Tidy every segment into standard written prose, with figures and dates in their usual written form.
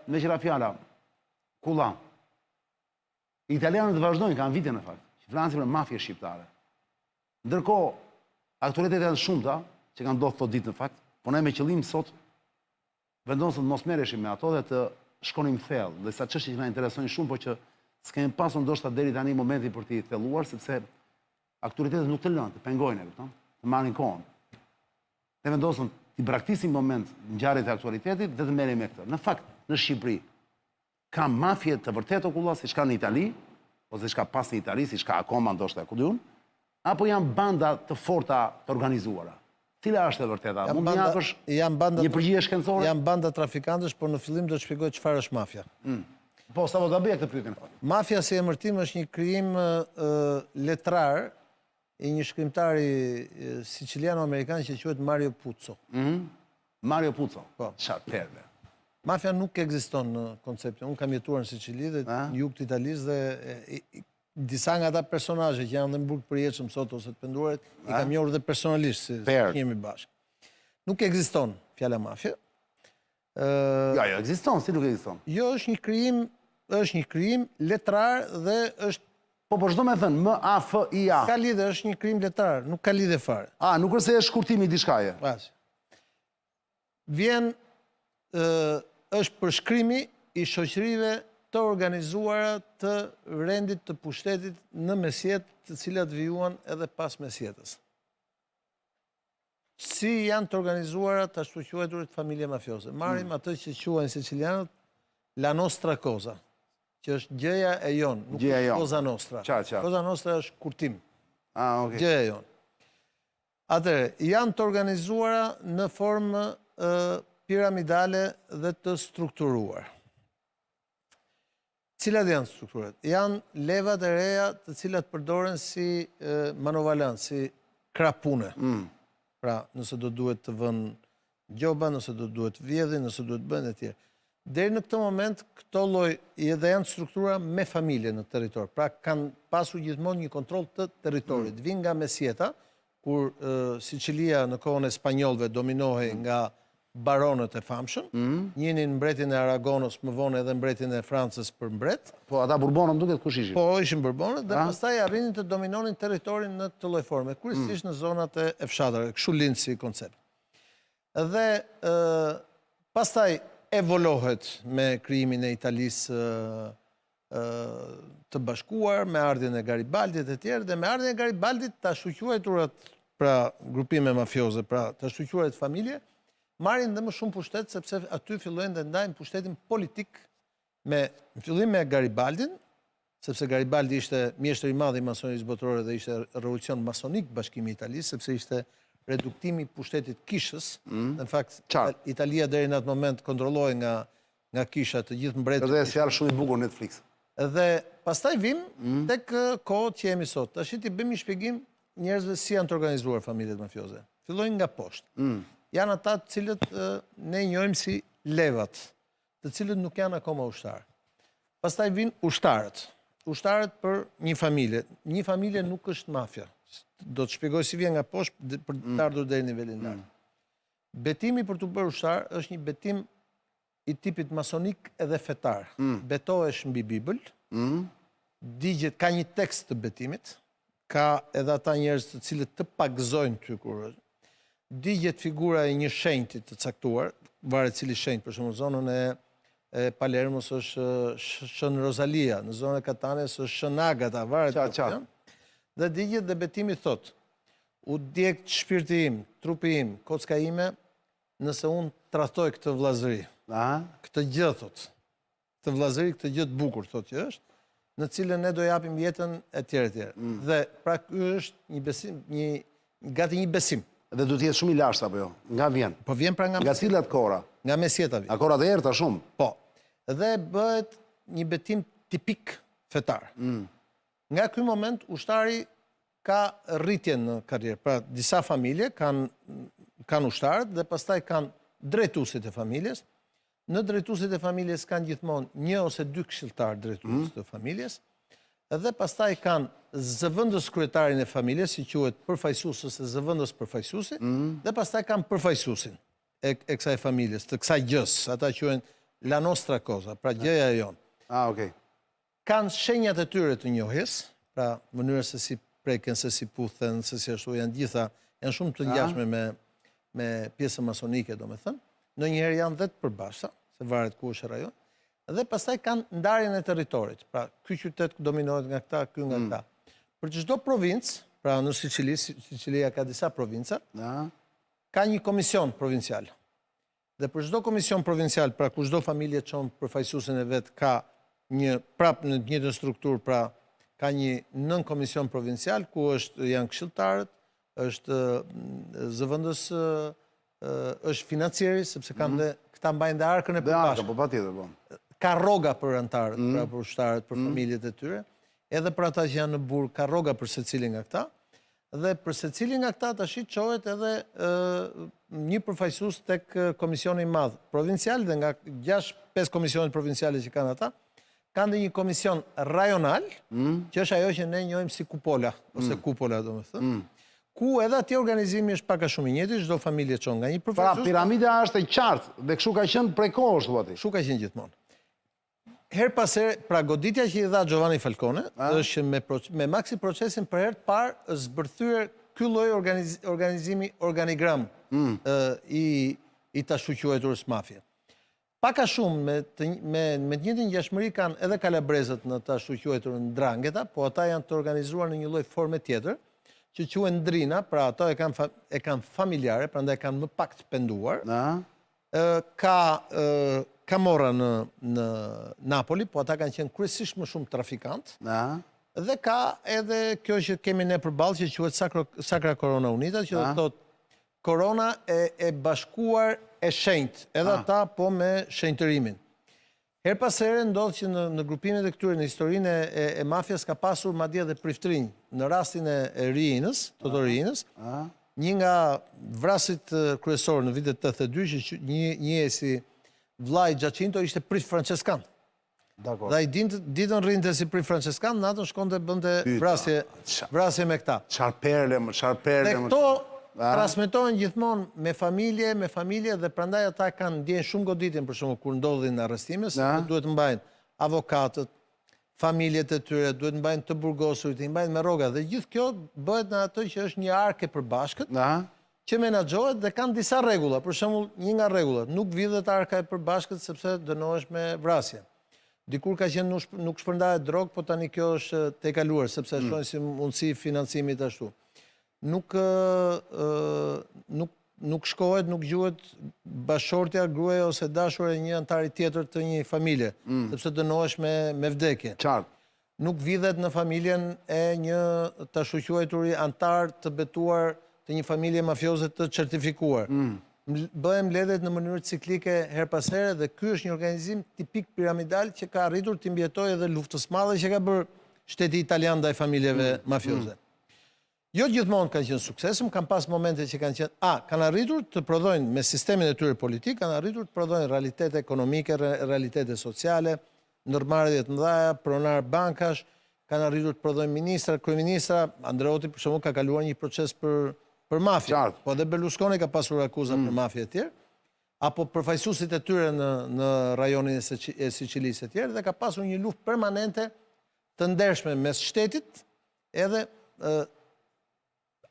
me qëra fjala, kulla. Italianët vazhdojnë, kanë vite në fakt, që flasin për mafje shqiptare. Ndërkohë, autoritetet janë shumëta, që kanë ndodhur këto ditë në fakt, po ne me qëllim sot vendosëm të mos merreshim me ato dhe të shkonim thellë, dhe sa çështje që na interesojnë shumë, po që s'kemi pasur ndoshta deri tani momenti për t'i thelluar, sepse autoritetet nuk të lënë, të pengojnë, kupton, të marrin kohën. Ne vendosëm t'i braktisim moment ngjarjet e aktualitetit dhe të merrem me këtë. Në fakt, në Shqipëri ka mafje të vërtetë okulla, siç ka në Itali, ose siç ka pas në Itali, siç ka akoma ndoshta ku diun, apo janë banda të forta të organizuara. Cila është e vërteta? Mund të japësh një përgjigje shkencore? Janë banda trafikantësh, por në fillim do të shpjegoj çfarë është mafja. Po, sa do ta bëja këtë pyetje në fakt. Mafja si emërtim është një krijim letrar i një shkrimtari siciliano-amerikan që quhet Mario Puzo. Mario Puzo. Po. Çfarë terme? Mafja nuk ekziston në konceptin. Unë kam jetuar në Sicili dhe në jug të Italisë dhe disa nga ata personazhe që janë në burg përjetshëm sot ose të penduarit, i kam njohur dhe personalisht si jemi bashkë. Nuk ekziston fjala mafja. Jo, ekziston, si nuk ekziston? Jo, është një krijim letrar dhe është po çdo më thënë M-A-F-I-A. Ka lidhje, është një krijim letrar, nuk ka lidhje fare. Nuk është se është shkurtimi i diçkaje. Vjen është përshkrimi i shoqërive të organizuara të rendit të pushtetit në mesjet, të cilat vijuan edhe pas mesjetës. Si janë të organizuara të ashtu quajturit familje mafioze. Marrim atë që quajnë sicilianët la nostra cosa, që është gjëja e jonë, nuk është cosa nostra. Cosa nostra është kurtim. Gjëja e jonë. Atëre, janë të organizuara në formë piramidale dhe të strukturuar. Cilat janë strukturat? Janë levat e reja të cilat përdoren si manovalan, si krapune. Pra, nëse do duhet të vënë gjoba, nëse do duhet vjedhin, nëse duhet bënë e tjerë. Deri në këtë moment, këto lloj dhe janë struktura me familje në territor. Pra, kanë pasur gjithmonë një kontroll të territorit. Vinë nga mesjeta, kur Sicilia në kohën e spanjollëve dominohej nga baronët e famshëm, njënin mbretin e Aragonos, më vonë edhe mbretin e Francës për mbret. Po, ata Bourbonët duket kush ishin? Po, ishin Bourbonët, dhe pastaj arrinin të dominonin territorin në të lloj forme, kryesisht në zonat e fshatrave, kështu lind si koncept. Dhe pastaj evolohet me krijimin e Italisë të bashkuar, me ardhjen e Garibaldit e tjerë, dhe me ardhjen e Garibaldit të ashtuquajturat, pra grupime mafioze, pra të ashtuquarit familje, marrin dhe më shumë pushtet, sepse aty fillojnë dhe ndajnë pushtetin politik në fillim me Garibaldin, sepse Garibaldi ishte mjeshtër i madh i masonisë botërore dhe ishte revolucion masonik bashkimi i Italisë, sepse ishte reduktimi i pushtetit kishës. Në fakt, Italia deri në atë moment kontrollohej nga kisha të gjithë mbretët. Edhe fjalë shumë i bukur Netflix. Dhe pastaj vim tek kohët që jemi sot. Tash ti bëjmë një shpjegim njerëzve si janë të organizuar familjet mafioze. Fillojnë nga poshtë. Janë ata të cilët ne njohim si levat, të cilët nuk janë akoma ushtarë. Pastaj vinë ushtarët. Ushtarët për një familje. Një familje nuk është mafja. Do të shpjegoj si vjen nga poshtë për të ardhur deri në nivelin lart. Betimi për të bërë ushtar është një betim i tipit masonik edhe fetar. Betohesh mbi Bibël, digjet, ka një tekst të betimit, ka edhe ata njerëz të cilët të pagëzojnë ty kur digjet figura e një shenjti të caktuar, varet cili shenjt, për shembull zonën e Palermos është Shën Rosalia, në zonën e Katanes është Shën Agata, varet. Dhe digjet dhe betimi thot: u djeg shpirti im, trupi im, kocka ime, nëse unë tradhtoj këtë vllazëri. Këtë gjë thot. Këtë vllazëri, këtë gjë të bukur thot që është, në cilën ne do japim jetën e tjerë e tjerë. Dhe pra ky është një besim, gati një besim. Dhe du t'jetë shumë i lashtë, apo jo? Nga vjen? Po vjen pra nga cilat kora? Nga mesjeta vjen. Nga kora të erta shumë? Po. Dhe bëhet një betim tipik fetar. Nga ky moment, ushtari ka rritje në karrierë. Pra, disa familje kanë ushtarët dhe pastaj kanë drejtuesit e familjes. Në drejtuesit e familjes kanë gjithmonë një ose dy këshilltar drejtues të familjes. Dhe pastaj kanë zëvendës kryetarin e familjes, si quhet përfaqësues ose zëvendës përfaqësuesi, dhe pastaj kanë përfaqësuesin e kësaj familjes, të kësaj gjës, ata quhen la nostra cosa, pra gjëja jonë. Okej. Kanë shenjat e tyre të njohjes, pra mënyrë se si preken, se si puthen, se si ashtu janë shumë të ngjashme me pjesën masonike, do me thënë. Ndonjëherë janë dhe të përbashkëta, se varet ku është rajon, dhe pastaj kanë ndarjen e territorit. Pra, ky qytet dominohet nga këta, ky nga këta. Për çdo provincë, pra në Sicili, Sicilia ka disa provinca, ka një komision provincial. Dhe për çdo komision provincial, pra ku çdo familje çon përfaqësuesin e vet, ka prapë në të njëjtën strukturë, pra ka një nën komision provincial ku janë këshilltarët, është zëvendës, është financieri, sepse kanë dhe këta mbajnë dhe arkën e përbashkët. Po patjetër, po. Ka rroga për anëtarët, pra për ushtarët, për familjet e tyre, edhe për ata që janë në burg, ka rroga për secilin nga këta, dhe për secilin nga këta tash çohet edhe një përfaqësues tek komisioni i madh provincial, dhe nga 6-5 komisionet provinciale që kanë ata, kanë dhe një komision rajonal, që është ajo që ne njohim si kupola, ose kupola, do me thënë, ku edhe atje organizimi është pak a shumë i njëjti, çdo familje çon nga një Pra, përfaqësues. piramida është e qartë, dhe kështu ka qenë prej kohësh, thua ti. Kështu ka qenë gjithmonë. Her pas here, pra goditja që i dha Giovanni Falcone, është që me Maxi Procesin për herë të parë zbërthyer ky lloj organizimi, organigram i të shquarturës mafie. Pak a shumë me të njëjtën ngjashmëri kanë edhe kalabrezët në të shquarturën Ndrangheta, po ata janë të organizuar në një lloj forme tjetër, që quhen ndrina, pra ato e kanë familjare, prandaj kanë më pak të penduar. Ka Camorra në Napoli, po ata kanë qenë kryesisht më shumë trafikant. Dhe ka edhe kjo që kemi ne përballë, që quhet Sacra Corona Unita, që do të thotë korona e bashkuar e shenjtë, edhe ata po me shenjtërimin. Her pas here ndodh që në grupimet e këtyre, në historinë e mafjas, ka pasur madje edhe priftrinj. Në rastin e Riinës, Toto Riinës, një nga vrasit kryesor në vitet 82, që njihej vllai Giacinto, ishte prift franceskan. Dhe ai ditën rrinte si prift franceskan, natën shkonte bënte vrasje me këta. Çfarë perle. Dhe këto transmetohen gjithmonë me familje, dhe prandaj ata kanë ndjen shumë goditjen, për shembull kur ndodhin arrestime, se duhet të mbajnë avokatët, familjet e tyre, duhet të mbajnë të burgosurit, të mbajnë me rroga, dhe gjithë kjo bëhet në ato që është një arke përbashkët, që menaxhohet dhe kanë disa rregulla. Për shembull, një nga rregullat, nuk vidhet arka e përbashkët sepse dënohesh me vrasje. Dikur ka qenë nuk shpërndahet drogë, po tani kjo është tejkaluar, sepse shohin si mundësi financimit ashtu. Nuk shkohet, nuk gjuhet bashortja, gruaja ose dashura e një antari tjetër të një familje, sepse dënohesh me vdekje. Nuk vidhet në familjen e një të shoqëruari antar të betuar të një familje mafioze të certifikuar. Bëhen mbledhjet në mënyrë ciklike her pas here, dhe ky është një organizim tipik piramidal që ka arritur të mbjetojë edhe luftës së madhe që ka bërë shteti italian ndaj familjeve mafioze. Jo gjithmonë kanë qenë suksesshëm, kanë pas momente që kanë arritur të prodhojnë me sistemin e tyre politik, kanë arritur të prodhojnë realitete ekonomike, realitete sociale, ndërmarrje të mëdha, pronar bankash, kanë arritur të prodhojnë ministra, kryeministra. Andreotti për shembull ka kaluar një proces për mafje, po edhe Berlusconi ka pasur akuza për mafje e tjerë, apo përfaqësuesit e tyre në rajonin e Sicilisë e tjerë, dhe ka pasur një luftë permanente të ndershme mes shtetit edhe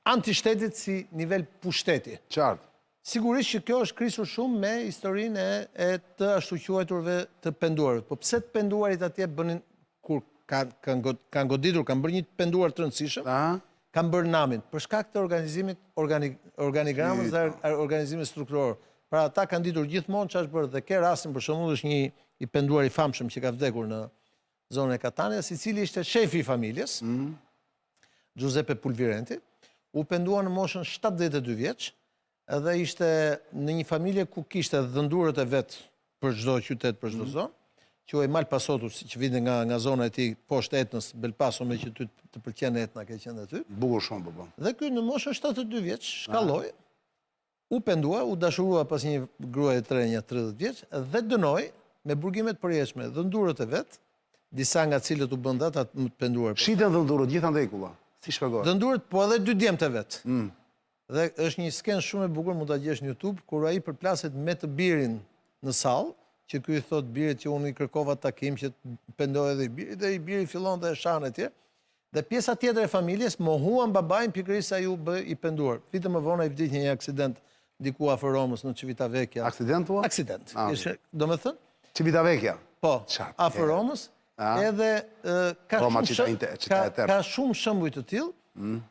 antishtetit si nivel pushteti. Sigurisht që kjo është krisur shumë me historinë e të ashtu quajturve të penduarve. Po pse të penduarit atje bënin, kur kanë goditur, kanë bërë një të penduar të rëndësishëm, kanë bërë namin, për shkak të organizimit, organigramës dhe organizimit strukturor. Pra ata kanë ditur gjithmonë ç'është bërë, dhe ke rastin për shembull është një i penduar i famshëm që ka vdekur në zonën e Catanias, i cili ishte shefi i familjes, Giuseppe Pulvirenti. U pendua në moshën 72 vjeç, edhe ishte në një familje ku kishte dhëndurët e vet për çdo qytet, për çdo zonë, quhej Malpasotu, që vinte nga zona e tij poshtë Etnës, Belpaso, me që ty të pëlqen Etna, ke qenë aty. Bukur shumë, po. Dhe ky në moshën 72 vjeç shkalloi, u pendua, u dashurua pas një gruaje të renja 30 vjeç, dhe dënoi me burgimet përjetshme dhëndurët e vet, disa nga cilët u bën ata të penduar. Shiten dhëndurët gjithandej kulla. Si shpjegohet? Dhëndurët, po edhe 2 djemtë e vet. Dhe është një skenë shumë e bukur, mund ta gjesh në YouTube, kur ai përplaset me të birin në sallë, që ky i thot birit që unë i kërkova takim që pendoj edhe i birit, dhe i biri fillon dhe e shanë e tjerë. Dhe pjesa tjetër e familjes mohuan babain pikërisht sa ju bë i penduar. Vitë më vonë ai vdiq një aksident diku afër Romës në Civitavecchia. Aksident tua? Aksident. Do me thënë? Civitavecchia? Po, afër Romës. Edhe ka shumë shembuj të tillë,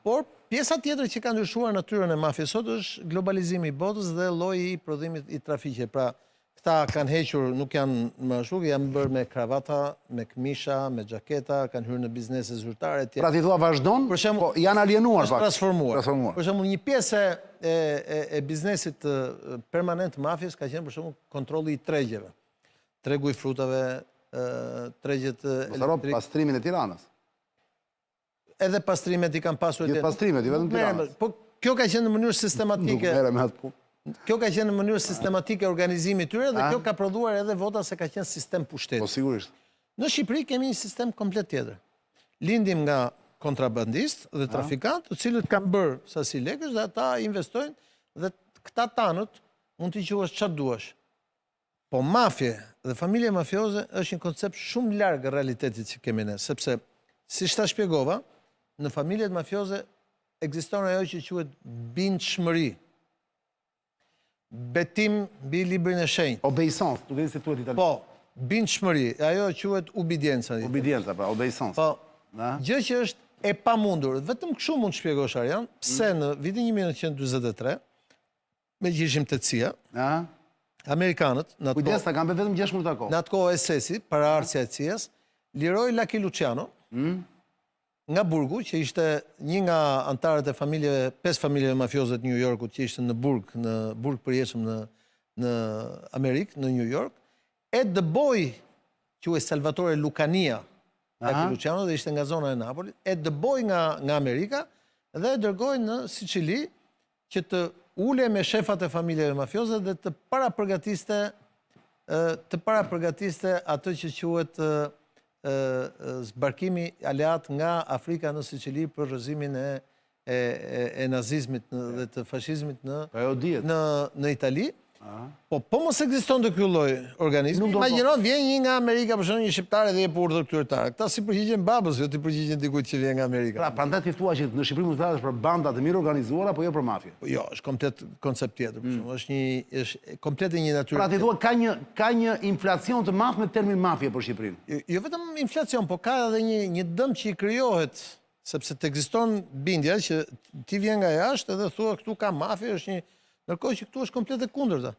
por pjesa tjetër që ka ndryshuar natyrën e mafjes sot është globalizimi i botës dhe lloji i prodhimit i trafikit. Pra, këta kanë hequr, nuk janë më ashtu, janë bërë me kravata, me këmisha, me xhaketa, kanë hyrë në biznese zyrtare. Pra ti thua vazhdon, po janë alienuar pak. Transformuar. Për shembull, një pjesë e biznesit permanent mafjes ka qenë për shembull kontrolli i tregjeve. Tregu i frutave, tregjet elektrik. Pastrimin e Tiranës. Edhe pastrimet i kanë pasur. Gjithë pastrimet, i vetëm Tiranës. Po kjo ka qenë në mënyrë sistematike. Nuk mere me atë punë. Kjo ka qenë në mënyrë sistematike organizimi tyre dhe kjo ka prodhuar edhe vota se ka qenë sistem pushteti. Po sigurisht. Në Shqipëri kemi një sistem komplet tjetër. Lindim nga kontrabandist dhe trafikant, të cilët kanë bërë sasi lekësh dhe ata investojnë dhe këta tanët mund t'i quash çfarë duash. Po mafje dhe familje mafioze është një koncept shumë larg realitetit që kemi ne, sepse siç ta shpjegova, në familjet mafioze ekziston ajo që quhet bindshmëri. Betim mbi librin e shenjtë. Obeisance, duke qenë se thuhet italisht. Po, bindshmëri, ajo quhet ubedienca. Ubedienca, pra, obeisance. Po, gjë që është e pamundur. Vetëm kështu mund të shpjegosh Arjan, pse në vitin 1943, me që ishim të CIA, Amerikanët, kujdes, ta kanë vetëm 6 muaj kohë. Në atë kohë SS-i, paraardhësia e CIA-s, liroi Lucky Luciano nga burgu, që ishte një nga antarët e familjeve, 5 familjeve mafioze të New Yorkut që ishte në burg përjetshëm në Amerikë, në New York, e dëboi quhet Salvatore Lucania, Lucky Luciano, dhe ishte nga zona e Napolit, e dëboi nga Amerika dhe e dërgoi në Siçili që të ule me shefat e familjeve mafioze dhe të parapërgatiste atë që quhet zbarkimi aleat nga Afrika në Siçili për rrëzimin e nazizmit dhe të fashizmit në Itali. Po mos ekziston të ky lloj organizmi. Imagjino vjen një nga Amerika, për shembull një shqiptar dhe jep urdhër këtyre. Këta si përgjigjen babës, jo ti përgjigjen dikujt që vjen nga Amerika. Pra, prandaj ti thua që në Shqipëri mund të flasësh për banda të mirë organizuara, po jo për mafje. Jo, është komplet koncept tjetër, për shembull, është komplet një natyrë. Pra ti thua ka një inflacion të madh me termin mafje për Shqipërinë. Jo vetëm inflacion, po ka edhe një dëm që i krijohet, sepse të ekziston bindja që ti vjen nga jashtë edhe thua këtu ka mafje, është një ndërkohë që këtu është komplet e kundërta.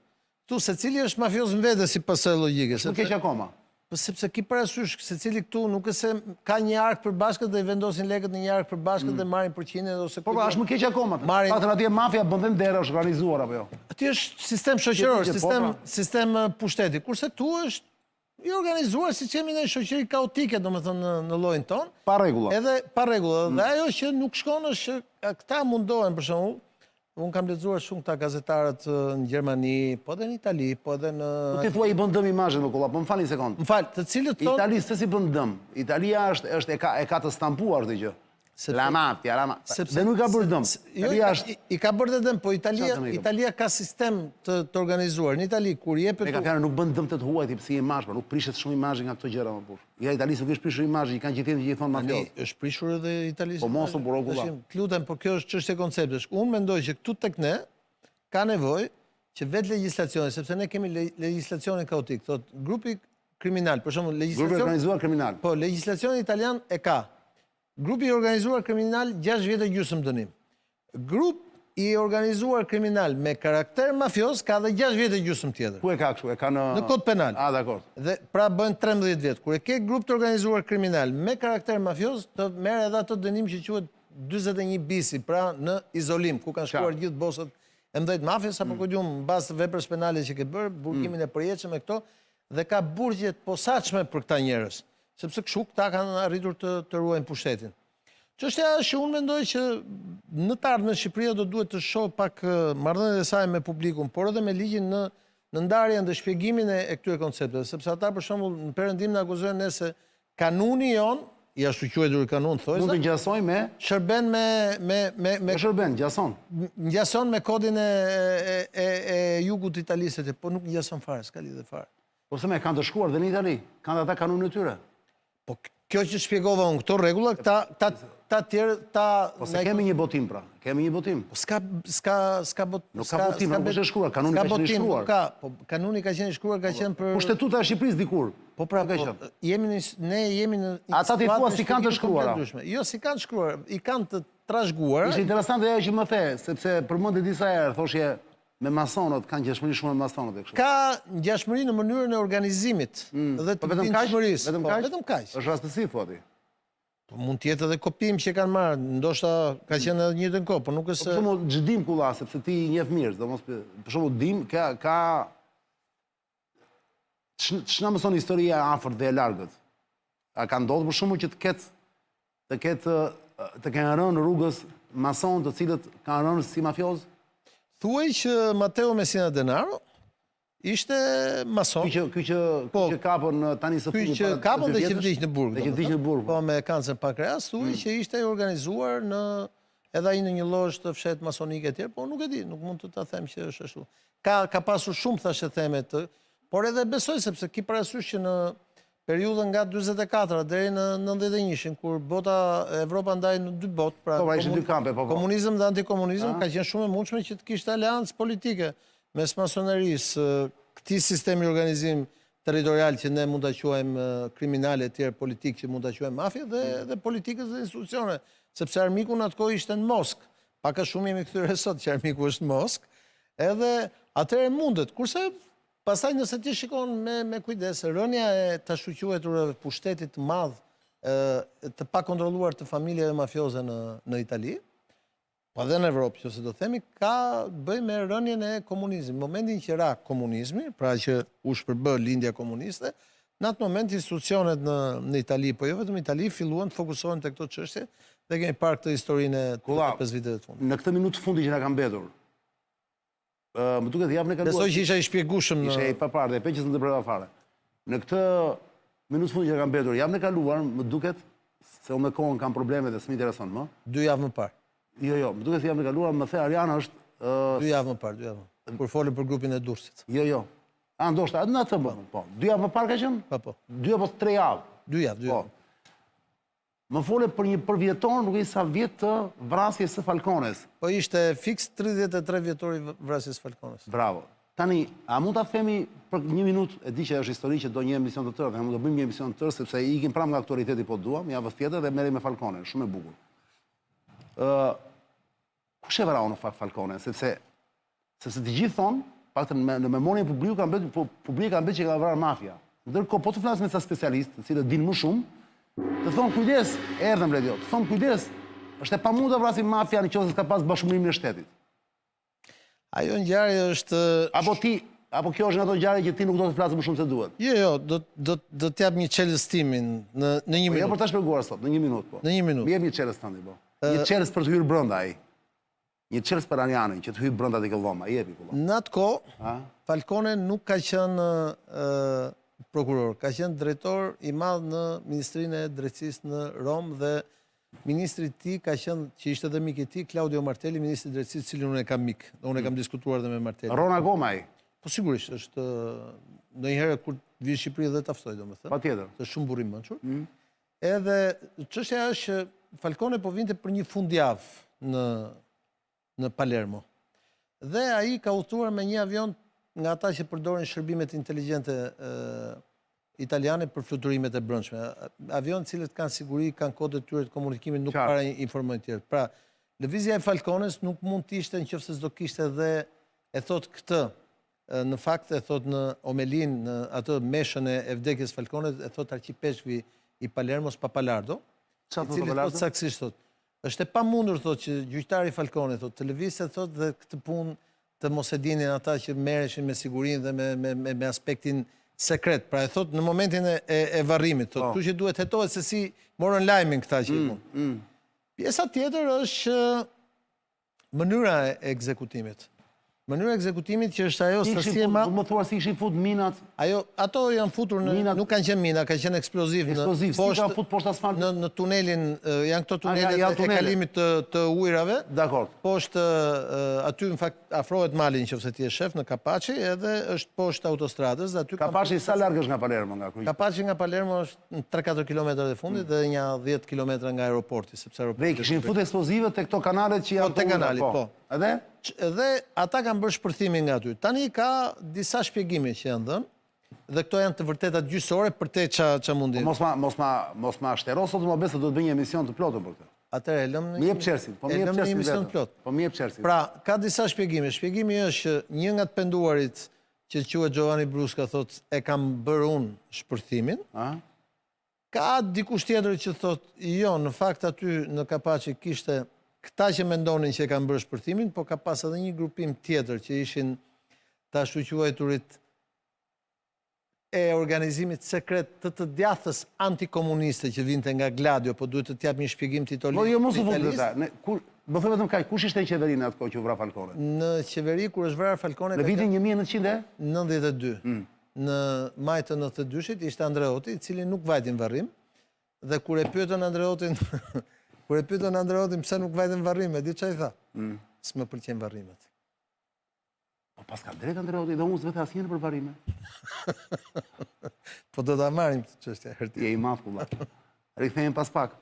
Këtu secili është mafioz në vete si pasojë logjike. Nuk keq akoma. Po sepse ki parasysh secili këtu nuk është se ka një ark përbashkët dhe i vendosin lekët në një ark përbashkët dhe marrin përqindjen ose po është më keq akoma. Patën atje mafia bën dhe derë është organizuar apo jo? Aty është sistem shoqëror, sistem pushteti. Kurse këtu është i organizuar siç jemi në shoqëri kaotike, domethënë në llojin ton. Pa rregulla. Edhe pa rregulla. Dhe ajo që nuk shkon është që këta mundohen për shembull. Unë kam lexuar shumë këta gazetarët në Gjermani, po edhe në Itali, po edhe në... Po ti thua i bën dëm imazhin me kolla, po më falni një sekond. Më fal, të cilët thonë... Itali s'e bën dëm. Italia e ka të stampuar këtë gjë. La mafia, dhe nuk ka bërë dëm. I ka bërë dhe dëm, po Italia ka sistem të organizuar. Në Itali, kur jepet... Me ka fjallë nuk bën dëm të të huajti, pësi imazh, nuk prishet shumë imazhi nga këto gjëra më burr. Ja, Italisë nuk është prishur imazhi, i kanë gjithë që i thonë mafiot. Është prishur edhe Italisë. Po mos u buro kulla. Të lutem, po kjo është çështje konceptesh. Unë mendoj që këtu tek ne ka nevojë që vetë legjislacioni, sepse ne kemi legjislacionin kaotik, thot grupi kriminal, për shembull, grupi organizuar kriminal. Po, legjislacioni italian e ka. Grupi i organizuar kriminal 6 vjetë gjysmë dënim. Grup i organizuar kriminal me karakter mafios ka dhe 6 vjetë gjysmë tjetër. Ku e ka kështu? E ka në kod penal. Dakord. Dhe pra bën 13 vjetë. Kur e ke grup të organizuar kriminal me karakter mafios, të merr edhe atë dënim që quhet 41 bisi, pra në izolim, ku kanë shkuar gjithë bosët e mëdhejt mafjes, apo ku diun mbas veprës penale që ke bërë, burgimin e përjetshëm me këto, dhe ka burgje të posaçme për këta njerëz. Sepse kështu këta kanë arritur të ruajnë pushtetin. Çështja është që unë mendoj që në të ardhmen Shqipëria do duhet të shohë pak marrëdhëniet e saj me publikun, por edhe me ligjin në ndarjen dhe shpjegimin e këtyre koncepteve, sepse ata për shembull në perëndim na akuzojnë ne se kanuni jon, i ashtu quajtur kanun thojza, mund të ngjasoj me shërben me shërben, ngjason. Ngjason me kodin e jugut italisë, po nuk ngjason fare, s'ka lidhje fare. Po se me kanë të shkruar dhe në Itali, kanë ata kanunin e tyre. Po kjo që shpjegova unë këto rregulla, ta tjerë, Po se kemi një botim pra, kemi një botim. Po s'ka botim. Nuk ka botim, nuk është e shkruar, kanuni ka qenë i shkruar. Po kanuni ka qenë i shkruar, ka qenë për... Po shtetuta e Shqipërisë dikur. Po pra, ne jemi në... Ata ti thua si kanë të shkruara. Jo, si kanë shkruar, i kanë të trashëguar. Ishte interesante ajo që më the, sepse përmendi disa herë, thoshje me masonët, kanë ngjashmëri shumë me masonët e kështu. Ka ngjashmëri në mënyrën e organizimit dhe të bindshmërisë. Vetëm kaq. Është rastësi thua ti. Po mund të jetë edhe kopim që kanë marrë, ndoshta ka qenë edhe një njëjtën kohë, por nuk është... Për shembull, xhidim kulla, sepse ti i njeh mirë, domos për shembull dim ka ç'na mëson historia e afërt dhe e largët. A ka ndodhur për shembull që të kenë rënë në rrugës mason të cilët kanë rënë si mafioz? Thuaj që Matteo Messina Denaro ishte mason. Ky që kapën tani së fundit. Ky që kapën dhe që vdiq në burg. Dhe që vdiq në burg. Po me kancer pankreas, thuaj që ishte organizuar edhe ai në një lozhë të fshet masonike etj, po nuk e di, nuk mund të ta them që është ashtu. Ka pasur shumë thashë theme por edhe besoj sepse ki parasysh që në periudhën nga 44 deri në 91-shin, kur Evropa ndaj në dy botë, pra komunizëm dhe antikomunizëm, ka qenë shumë e mundshme që të kishte aleancë politike mes masonerisë, këtij sistemi organizim territorial që ne mund ta quajmë kriminale etj, politik që mund ta quajmë mafia dhe politikës dhe institucione, sepse armiku në atë kohë ishte në Moskë. Pak a shumë jemi kthyer sot që armiku është në Moskë, edhe atëherë mundet, kurse pastaj nëse ti shikon me kujdes, rënja e të shqueturave pushtetit të madh të pakontrolluar të familjeve mafioze në Itali, po edhe në Evropë, që se do themi, ka bëj me rënjen e komunizmit. Në momentin që ra komunizmi, pra që u shpërbë lindja komuniste, në atë moment institucionet në Itali, po jo vetëm në Itali, filluan të fokusohen te këto çështje dhe kemi parë këtë historinë e 5 viteve të fundit. Në këtë minutë fundi që na ka mbetur, më duket javën e kaluar. Besoj që isha i shpjegueshëm Isha i paparë dhe peqës në të breva fare. Në këtë minutë fundi që ka mbetur, javën e kaluar, më duket se unë me kohën kam probleme dhe s'më intereson më. 2 javë më parë. Jo, më duket se javën e kaluar, më the Ariana është 2 javë më parë, 2 javë. Kur folën për grupin e Durrësit. Jo. A ndoshta në atë po. 2 javë më parë ka qenë? Po. 2 apo 3 javë. 2 javë. Më fole për një përvjetor, nuk e sa vjet të vrasjes së Falcones. Po ishte fiks 33 vjetori vrasjes së Falcones. Bravo. Tani, a mund ta themi për 1 minutë, e di që është histori që do një emision të tërë, dhe mund të bëjmë një emision të tërë, sepse i ikim pranë nga aktualiteti po duam, javës tjetër dhe merrem me Falconen, shumë e bukur. Kush e vrau në fakt Falconen? Sepse të gjithë thonë, paktën në memorien publike kanë bërë që ka vrarë mafia. Ndërkohë, po të flas me ca specialistë, të cilët dinë më shumë, të thonë kujdes, erdhëm radio, të thonë kujdes, është e pamundur të vrasim mafia në qoftë se ka pas bashkëmbërimin e shtetit. Ajo ngjarje është... Apo kjo është nga ato ngjarje që ti nuk do të flasë më shumë se duhet? Jo, do t'jap një çelës timin në 1 minutë. Jo për ta shpjeguar sot, në 1 minutë po. Në 1 minutë. Më jep një çelës tani po. Një çelës për të hyrë brenda ai. Një çelës për Arianin që të hyrë brenda te këlloma, jepi kulla. Në atë kohë, Falcone nuk ka qenë prokuror, ka qenë drejtor i madh në Ministrinë e Drejtësisë në Rom dhe ministri i tij ka qenë, që ishte edhe mik i tij, Claudio Martelli, ministri i Drejtësisë, cilin unë e kam mik. Unë e kam diskutuar edhe me Martelli. Rona Goma ai. Po sigurisht, është ndonjëherë kur vi në Shqipëri dhe ta ftoj, domethënë. Patjetër. Është shumë burr i mençur. Edhe çështja është që Falcone po vinte për një fundjavë në Palermo. Dhe ai ka udhëtuar me një avion nga ata që përdorin shërbimet inteligjente italiane për fluturimet e brendshme. Avion të cilët kanë siguri, kanë kodet tyre të komunikimit, nuk para informojnë tjerë. Pra, lëvizja e Falcones nuk mund të ishte nëse s'do kishte edhe e thot këtë, në fakt e thot në Omelin, në atë meshën e vdekjes Falcones, e thot arqipeshkvi i Palermos Papalardo, i cili thot saktësisht thot, është e pamundur thot që gjyqtari Falcone thot, të lëvizte thot dhe këtë punë të mos e dinin ata që merreshin me sigurinë dhe me aspektin sekret. Pra e thot në momentin e varrimit, thot, kështu që duhet hetohet se si morën lajmin këta që i punë. Pjesa tjetër është mënyra e ekzekutimit. Mënyra ekzekutimit që është ajo stasi e Do më thua si ishin fut minat, Ato janë futur nuk kanë qenë mina, kanë qenë eksploziv si kanë fut poshtë asfalt. në tunelin, janë këto tunelet e kalimit të ujrave. Dakor. Poshtë aty në fakt afrohet mali nëse ti je shef në Kapaçi, edhe është poshtë autostradës dhe aty Kapaçi sa larg është nga Palermo nga Krujt? Kapaçi nga Palermo është në 3-4 kilometrat e fundit dhe një 10 kilometra nga aeroporti, sepse aeroporti. Dhe kishin fut eksplozive te këto kanalet që janë te kanali, po. Edhe? Dhe ata kanë bërë shpërthimin nga aty. Tani ka disa shpjegime që janë dhënë, dhe këto janë të vërtetat gjyqësore për te qa mundi. Mos ma shtero sot më besë do të bëj një emision të plotë për këtë. Atëherë e lëm Më jep çersin, po më jep një emision të plot. Po më jep çersin. Pra, ka disa shpjegime. Shpjegimi është që një nga të penduarit që quhet Giovanni Brusca thotë e kam bërë unë shpërthimin. Ka dikush tjetër që thotë jo, në fakt aty në Kapaçi kishte këta që mendonin që e kanë bërë shpërthimin, po ka pas edhe një grupim tjetër që ishin ta quajturit e organizimit sekret të djathës antikomuniste që vinte nga Gladio, po duhet të t'jap një shpjegim titolit. Po jo mos u fut këta. Më thënë vetëm kaq, kush ishte në qeverinë atë kohë që u vra Falcone? Në qeveri kur është vrarë Falcone në vitin 1992. Në maj të 92-shit ishte Andreotti, i cili nuk vajtin varrim, dhe kur e pyetën Andreottin pse nuk vajtin varrim, e di çfarë tha? S'më pëlqejnë varrimet. Po pas ka drejt Andreotti dhe unë s'vetë asnjëherë për varrime. Po do ta marrim këtë çështje herë tjetër. Je i madh kulla. Rikthehemi pas pak.